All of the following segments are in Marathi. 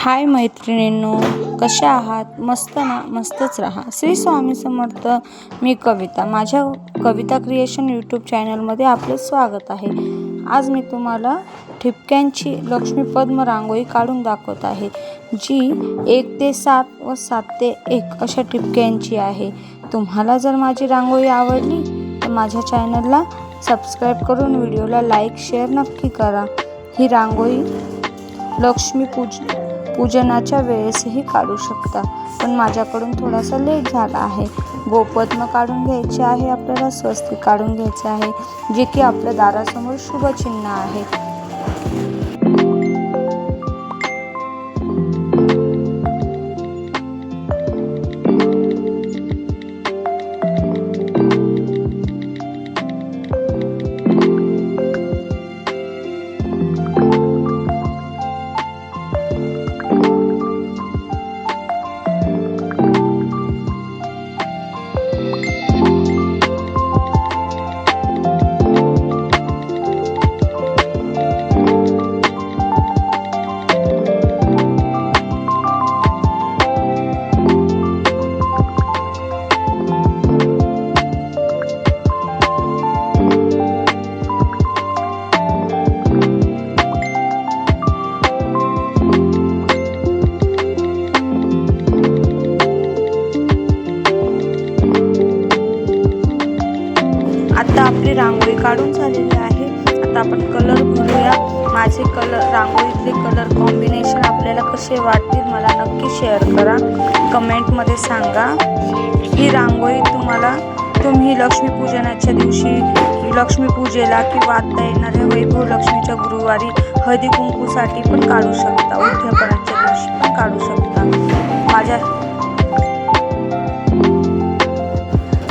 हाय मैत्रिणींनो, कशा आहात? मस्त ना? मस्तच राहा. श्री स्वामी समर्थ. मी कविता. माझ्या कविता क्रिएशन यूट्यूब चॅनलमध्ये आपले स्वागत आहे. आज मी तुम्हाला ठिपक्यांची लक्ष्मी पद्म रांगोळी काढून दाखवत आहे, जी 1 ते 7 व 7 ते 1 अशा ठिपक्यांची आहे. तुम्हाला जर माझी रांगोळी आवडली तर माझ्या चॅनलला सबस्क्राईब करून व्हिडिओला लाईक शेअर नक्की करा. ही रांगोळी लक्ष्मी पूजनाच्या वेळेसही काढू शकता, पण माझ्याकडून थोडासा लेट झाला आहे. गोपद्म काढून घ्यायचे आहे आपल्याला, स्वस्तिक काढून घ्यायचे आहे, जे की आपल्या दारासमोर शुभ चिन्ह आहे. आता आपली रांगोळी काढून झालेली आहे. आता आपण कलर भरूया. माझे रांगोळीतले कलर कॉम्बिनेशन आपल्याला कसे वाटतील मला नक्की शेअर करा, कमेंटमध्ये सांगा. ही रांगोळी तुम्ही लक्ष्मीपूजनाच्या दिवशी, लक्ष्मीपूजेला किंवा आता येणाऱ्या वैभव लक्ष्मीच्या गुरुवारी हळदी कुंकूसाठी पण काढू शकता, उद्यापनाच्या दिवशी पण काढू शकता.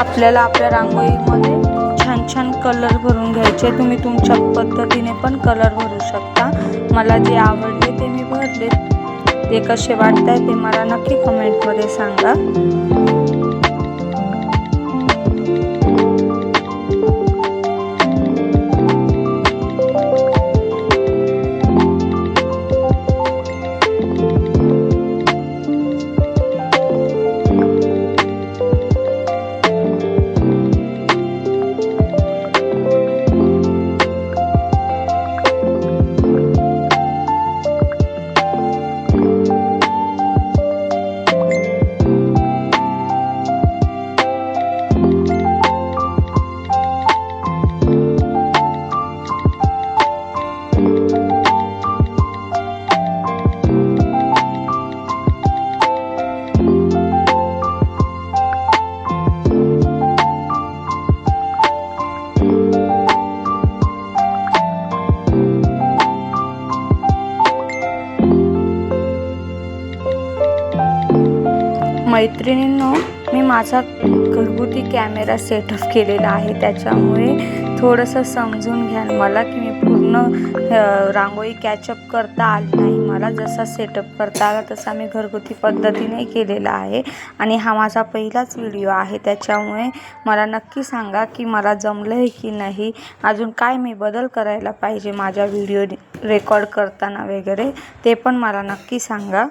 आपल्याला आपल्या रांगोळीमध्ये छान छान कलर भरून घ्यायचे. तुम्ही तुमच्या पद्धतीने पण कलर भरू शकता. मला जे आवडले ते मी भरले. ते कसे वाटताय ते मला नक्की कमेंटमध्ये सांगा. मैत्रिणींनो, मी माझा घरगुती कॅमेरा सेटअप केलेला आहे, त्याच्यामुळे थोडंसं समजून घ्या मला की मी पूर्ण रांगोळी कॅचअप करता आली नाही. मला जसा सेटअप करता आला तसा मी घरगुती पद्धतीने केलेला आहे आणि हा माझा पहिलाच व्हिडिओ आहे. त्याच्यामुळे मला नक्की सांगा की मला जमलं आहे की नाही, अजून काय मी बदल करायला पाहिजे माझ्या व्हिडिओ रेकॉर्ड करताना वगैरे, ते पण मला नक्की सांगा.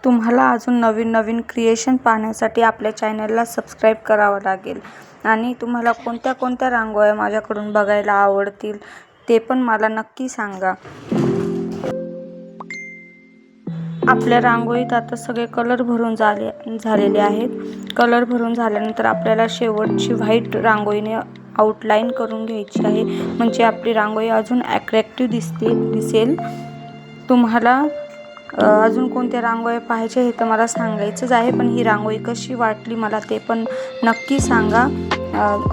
तुम्हाला अजून नवीन नवीन क्रिएशन पाहण्यासाठी आपल्या चॅनलला सबस्क्राईब करावं लागेल आणि तुम्हाला कोणत्या कोणत्या रांगोळ्या माझ्याकडून बघायला आवडतील ते पण मला नक्की सांगा. आपल्या रांगोळीत आता सगळे कलर भरून झालेले आहेत. कलर भरून झाल्यानंतर आपल्याला शेवटची व्हाईट रांगोळीने आउटलाईन करून घ्यायची आहे, म्हणजे आपली रांगोळी अजून अट्रॅक्टिव्ह दिसेल. तुम्हाला अजून कोणत्या रांगोळ्या पाहिजे हे तर मला सांगायचंच आहे, पण ही रांगोळी कशी वाटली मला ते पण नक्की सांगा.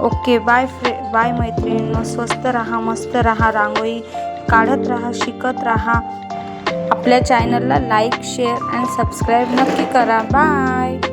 ओके, बाय मैत्रिणींनो. स्वस्त राहा, मस्त राहा, रांगोळी काढत राहा, शिकत राहा. आपल्या चॅनलला लाईक शेअर अँड सबस्क्राईब नक्की करा. बाय.